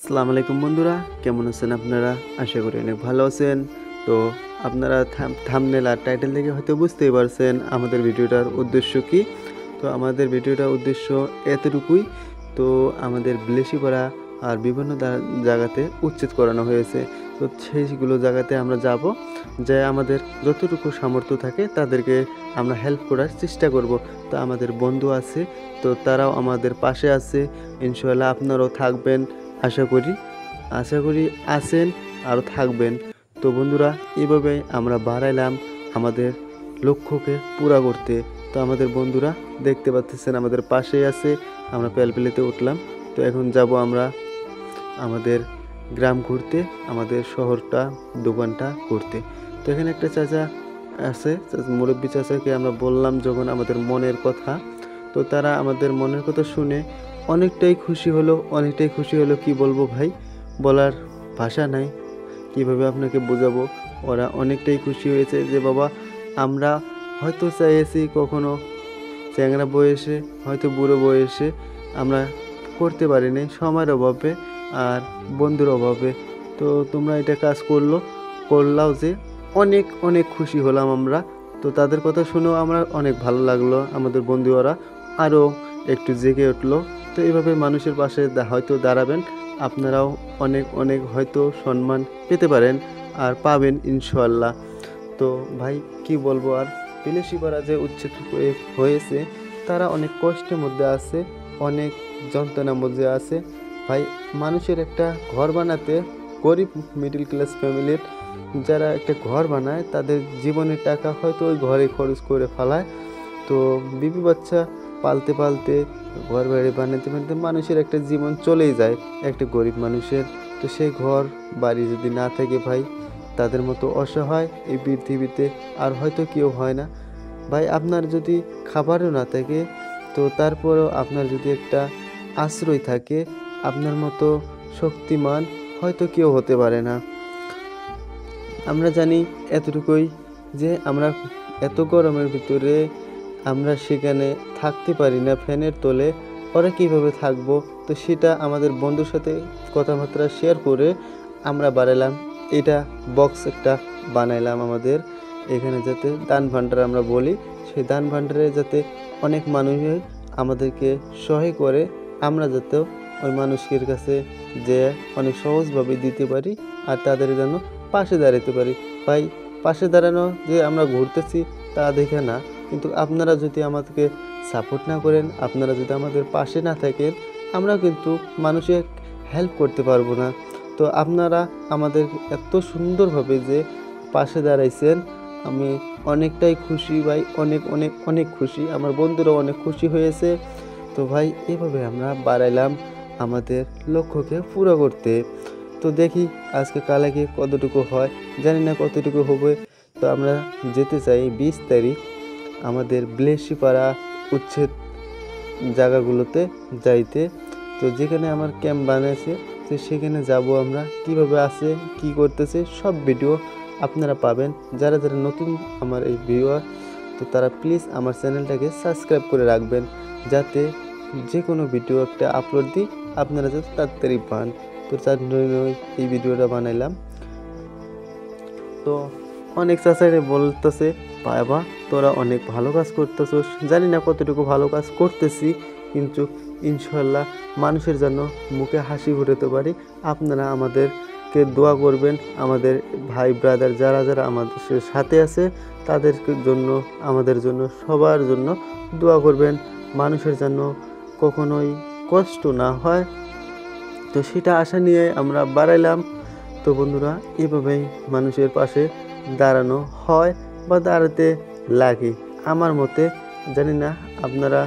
আসসালামু আলাইকুম বন্ধুরা, কেমন আছেন আপনারা? আশা করি অনেক ভালো আছেন। তো আপনারা থাম্বনেল আর টাইটেল দেখে হয়তো বুঝতেই পারছেন আমাদের ভিডিওটার উদ্দেশ্য কী। তো আমাদের ভিডিওটার উদ্দেশ্য এতটুকুই। তো আমাদের বিলেসিপাড়া আর বিভিন্ন জায়গাতে উচ্ছেদ করানো হয়েছে। তো সেইগুলো জায়গাতে আমরা যাব, যে আমাদের যতটুকু সামর্থ্য থাকে তাদেরকে আমরা হেল্প করার চেষ্টা করব। তো আমাদের বন্ধু আছে, তো তারাও আমাদের পাশে আছে। ইনশাআল্লাহ আপনারাও থাকবেন আশা করি আছেন আরও থাকবেন। তো বন্ধুরা, এভাবে আমরা বাড়াইলাম আমাদের লক্ষ্যকে পুরা করতে। তো আমাদের বন্ধুরা দেখতে পাচ্ছেন আমাদের পাশেই আছে। আমরা প্যালপেলিতে উঠলাম। তো এখন যাব আমরা আমাদের গ্রাম ঘুরতে, আমাদের শহরটা, দোকানটা ঘুরতে। তো এখানে একটা চাচা আছে, মুরব্বী চাচাকে আমরা বললাম যখন আমাদের মনের কথা। তো তারা আমাদের মনের কথা শুনে অনেকটাই খুশি হলো। কি বলবো ভাই, বলার ভাষা নাই, কিভাবে আপনাকে বোঝাবো। ওরা অনেকটাই খুশি হয়েছে যে বাবা, আমরা হয়তো চাইছি কখনো চ্যাংড়া বয়সে, হয়তো বুড়ো বয়সে আমরা করতে পারিনি সময়ের অভাবে আর বন্ধুর অভাবে। তো তোমরা এটা কাজ করলাও যে অনেক অনেক খুশি হলাম আমরা। তো তাদের কথা শুনেও আমরা অনেক ভালো লাগলো। আমাদের বন্ধুরা আরও একটু জেগে উঠলো। তো এইভাবে মানুষের পাশে হয়তো দাঁড়াবেন, আপনারাও অনেক অনেক হয়তো সম্মান পেতে পারেন আর পাবেন ইনশাআল্লাহ। তো ভাই কি বলবো আর, বিলেসিপাড়া যে উচ্ছেদ হয়েছে, তারা অনেক কষ্টের মধ্যে আছে, অনেক যন্ত্রণার মধ্যে আছে। ভাই, মানুষের একটা ঘর বানাতে, গরিব মিডল ক্লাস ফ্যামিলির যারা একটা ঘর বানায়, তাদের জীবনের টাকা হয়তো ওই ঘরে খরচ করে ফেলায়। তো বিবি বাচ্চা পালতে পালতে, ঘর বাড়ি বানাতে বানাতে মানুষের একটা জীবন চলেই যায়, একটা গরিব মানুষের। তো সেই ঘর বাড়ি যদি না থাকে ভাই, তাদের মতো অসহায় এই পৃথিবীতে আর হয়তো কেউ হয় না। ভাই, আপনার যদি খাবারও না থাকে, তো তারপরেও আপনার যদি একটা আশ্রয় থাকে, আপনার মতো শক্তিমান হয়তো কেউ হতে পারে না। আমরা জানি এতটুকুই, যে আমরা এত গরমের ভিতরে আমরা সেখানে থাকতে পারি না ফ্যানের তলে, ওরা কীভাবে থাকবো। তো সেটা আমাদের বন্ধুর সাথে কথাবার্তা শেয়ার করে আমরা বানাইলাম এটা বক্স একটা বানাইলাম আমাদের এখানে, যাতে দান ভাণ্ডার আমরা বলি। সেই দান ভাণ্ডারে যাতে অনেক মানুষই আমাদেরকে সহায় করে, আমরা যাতে ওই মানুষের কাছে যে অনেক সহজভাবে দিতে পারি আর তাদের জন্য পাশে দাঁড়াতে পারি। ভাই, পাশে দাঁড়ানো যে আমরা ঘুরতেছি তা দেখে না, কিন্তু আপনারা যদি আমাদেরকে সাপোর্ট না করেন, আপনারা যদি আমাদের পাশে না থাকেন, আমরা কিন্তু মানুষের হেল্প করতে পারবো না। তো আপনারা আমাদের এত সুন্দরভাবে যে পাশে দাঁড়াইছেন, আমি অনেকটাই খুশি ভাই, অনেক অনেক অনেক খুশি। আমার বন্ধুরাও অনেক খুশি হয়েছে। তো ভাই, এভাবে আমরা বাড়াইলাম আমাদের লক্ষ্যকে পুরো করতে। তো দেখি আজকে কালকে কতটুকু হয়, জানি না কতটুকু হবে। তো আমরা যেতে চাই 20 তারিখ আমাদের বিলেসিপাড়া উচ্ছেদ জায়গাগুলোতে যাইতে। তো যেখানে আমার ক্যাম্প বানিয়েছে, তো সেখানে যাব আমরা। কিভাবে আছে, কি করতেছে, সব ভিডিও আপনারা পাবেন। যারা যারা নতুন আমার এই ভিডিও, তো তারা প্লিজ আমার চ্যানেলটাকে সাবস্ক্রাইব করে রাখবেন, যাতে যে কোনো ভিডিও একটা আপলোড দিই আপনারা যাতে তাড়াতাড়ি পান। তো তার জন্য এই ভিডিওটা বানাইলাম। তো অনেক চাচারে বলতেছে, বাবা তোরা অনেক ভালো কাজ করতেছিস। জানি না কতটুকু ভালো কাজ করতেছি, কিন্তু ইনশাল্লাহ মানুষের জন্য মুখে হাসি ফুটাতে পারি। আপনারা আমাদেরকে দোয়া করবেন, আমাদের ভাই ব্রাদার যারা যারা আমাদের সাথে আছে তাদের জন্য, আমাদের জন্য, সবার জন্য দোয়া করবেন, মানুষের জন্য কখনোই কষ্ট না হয়। তো সেটা আশা নিয়ে আমরা বাড়াইলাম। তো বন্ধুরা, এভাবেই মানুষের পাশে দাঁড়ানো হয় বা দাঁড়াতে লাগে আমার মতে। জানি না আপনারা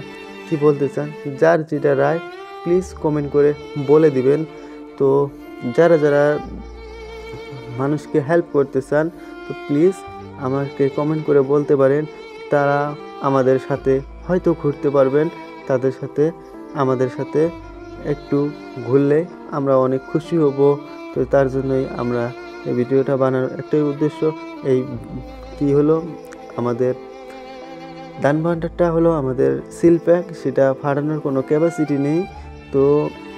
কি বলতে চান, যার যেটা রায় প্লিজ কমেন্ট করে বলে দিবেন। তো যারা যারা মানুষকে হেল্প করতে চান, তো প্লিজ আমাকে কমেন্ট করে বলতে পারেন। তারা আমাদের সাথে হয়তো ঘুরতে পারবেন, তাদের সাথে আমাদের সাথে একটু ঘুরলে আমরা অনেক খুশি হব। তো তার জন্যই আমরা এই ভিডিওটা বানানোর একটাই উদ্দেশ্য। এই কি হলো, আমাদের দান ভাণ্ডারটা হলো আমাদের সিল প্যাক, সেটা ফাটানোর কোনো ক্যাপাসিটি নেই। তো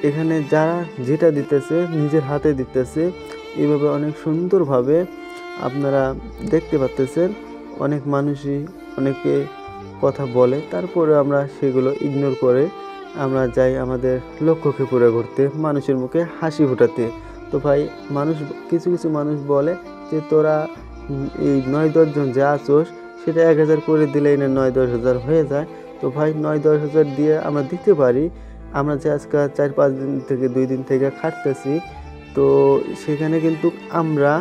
এখানে যারা যেটা দিতেছে নিজের হাতে দিতেছে, এইভাবে অনেক সুন্দরভাবে আপনারা দেখতে পাচ্তেছেন। অনেক মানুষই অনেকে কথা বলে, তারপরে আমরা সেগুলো ইগনোর করে আমরা যাই আমাদের লক্ষ্যকে পুরো করতে, মানুষের মুখে হাসি ফোটাতে। তো ভাই কিছু কিছু মানুষ বলে যে তোরা এই 9-10 জন যা আছোস সেটা 1000 করে দিলেই না 9-10 হাজার হয়ে যায়। তো ভাই 9-10 হাজার দিয়ে আমরা দিতে পারি। আমরা যে আজকে 4-5 দিন থেকে 2 দিন থেকে খাটতেছি, তো সেখানে কিন্তু আমরা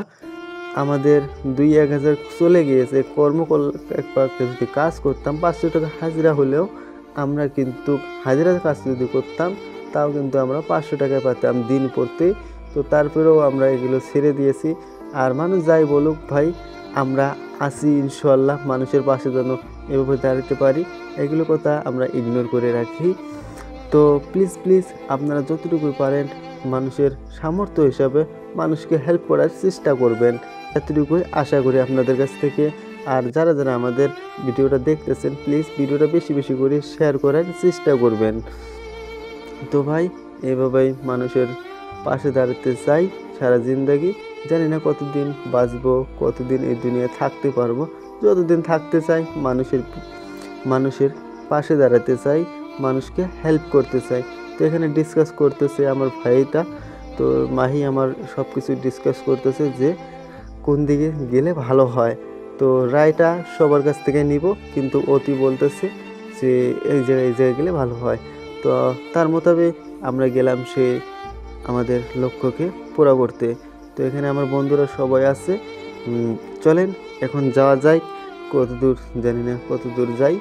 আমাদের 2-1 হাজার চলে গিয়েছে। যদি কাজ করতাম 500 টাকা হাজিরা হলেও আমরা কিন্তু হাজিরার কাজ যদি করতাম তাও কিন্তু আমরা 500 টাকায় পাতাম দিন প্রতি। তো তারপরেও আমরা এগুলো ছেড়ে দিয়েছি। আর মানুষ যাই বলুক ভাই, আমরা আছি ইনশাল্লাহ মানুষের পাশে যেন এভাবে দাঁড়াতে পারি, এগুলো কথা আমরা ইগনোর করে রাখি। তো প্লিজ আপনারা যতটুকু পারেন মানুষের সামর্থ্য হিসাবে মানুষকে হেল্প করার চেষ্টা করবেন, এতটুকুই আশা করি আপনাদের কাছ থেকে। আর যারা যারা আমাদের ভিডিওটা দেখতেছেন প্লিজ ভিডিওটা বেশি বেশি করে শেয়ার করার চেষ্টা করবেন। তো ভাই এভাবেই মানুষের পাশে দাঁড়াতে চাই সারা জিন্দেগি। জানি না কতদিন বাঁচবো, কতদিন এই দুনিয়ায় থাকতে পারবো। যতদিন থাকতে চাই মানুষের পাশে দাঁড়াতে চাই, মানুষকে হেল্প করতে চাই। তো এখানে ডিসকাস করতেছে আমার ভাইটা, তো মাহি আমার সব কিছু ডিসকাস করতেছে যে কোন দিকে গেলে ভালো হয়। তো রায়টা সবার কাছ থেকে নিব, কিন্তু অতি বলতেছে যে এই জায়গায় গেলে ভালো হয়। তো তার মোতাবেক আমরা গেলাম সে আমাদের লক্ষ্যকে পুরো করতে। তো এখানে আমার বন্ধুরা সবাই আছে, চলেন এখন যাওয়া যায়। কত দূর জানি না, কত দূর যাই।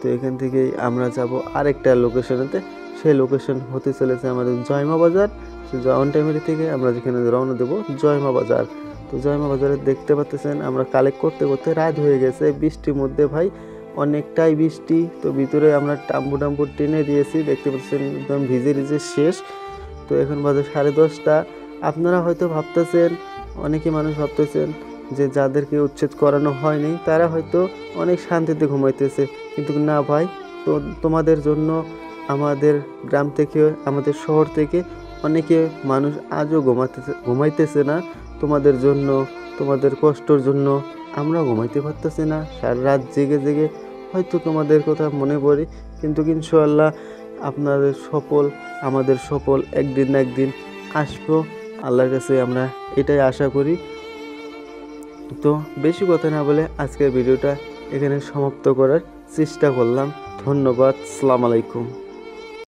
তো এখান থেকেই আমরা যাব আরেকটা লোকেশনেতে। সেই লোকেশন হতে চলেছে আমাদের জয়মা বাজার। অন টাইমের থেকে আমরা যেখানে রওনা দেবো জয়মা বাজার। তো জয়মা বাজারে দেখতে পাচ্ছেন আমরা কালেক্ট করতে করতে রাত হয়ে গেছে, বৃষ্টির মধ্যে ভাই অনেকটাই বৃষ্টি। তো ভিতরে আমরা টাম্বু টেনে দিয়েছি, দেখতে পাচ্ছেন একদম ভিজে শেষ। তো এখন বাজে 10:30। আপনারা হয়তো ভাবতেছেন, অনেকে মানুষ ভাবতেছেন যে যাদেরকে উচ্ছেদ করানো হয়নি তারা হয়তো অনেক শান্তিতে ঘুমাইতেছে, কিন্তু না ভাই, তো তোমাদের জন্য আমাদের গ্রাম থেকে, আমাদের শহর থেকে অনেকে মানুষ আজও ঘুমাইতেছে না। তোমাদের জন্য, তোমাদের কষ্টর জন্য আমরা ঘুমাইতে পারতেছি না, সারা রাত জেগে হয়তো তোমাদের কথা মনে পড়ে। কিন্তু ইনশাআল্লাহ আপনাদের সফল, আমাদের সফল একদিন না একদিন আসবো, আল্লাহর কাছে আমরা এটাই আশা করি। তো বেশি কথা না বলে আজকের ভিডিওটা এখানে সমাপ্ত করার চেষ্টা করলাম। ধন্যবাদ, আসসালামু আলাইকুম।